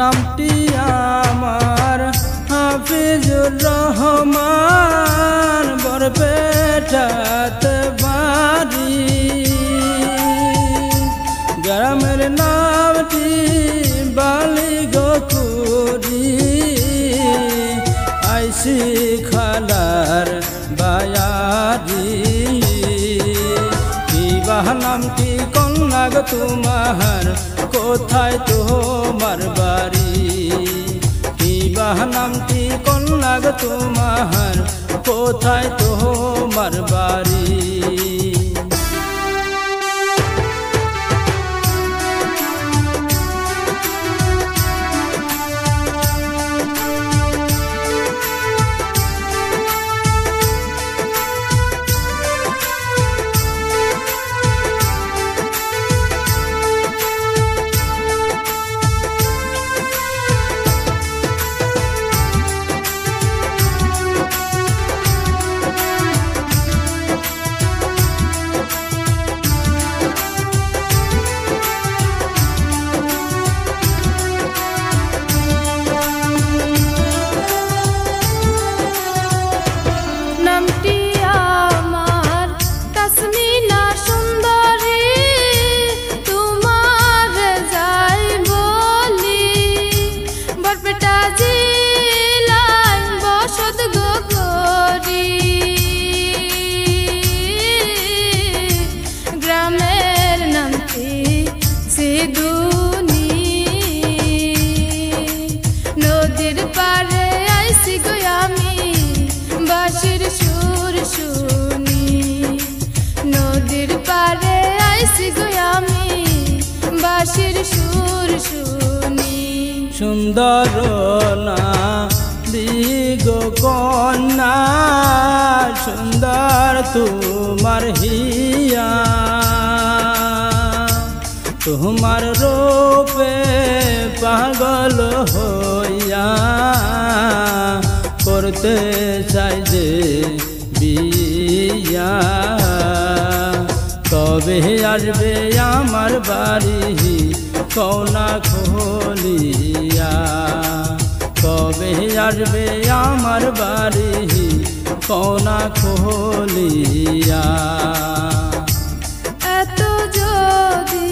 নামটি আমার হাফিজুর রহমান, বরপেটাতে বাড়ি। গ্রামের নামটি বালিগকুড়ি, আইসি খালার বায়ারি। বিবাহ নামটি কন্যা গো তোমার, কোথায় তোমার বাড়ি? বিবাহ নামটি কন্যা গো তোমার, কোথায় তোমার বাড়ি? নদীর পারে আইসি গো আমি, বাঁশির সুর শুনি। নদীর পারে আইসি গো আমি, বাঁশির সুর শুনি। সুন্দর না দিগো কন্যা, সুন্দর তোমার হিয়া। তোমার রূপে পাগল হইয়া, করতে চাই যে বিয়া। কবে আসবে আমার বাড়ি কওনা খুলিয়া? কবে আসবে আমার বাড়ি কওনা খুলিয়া? এত যদি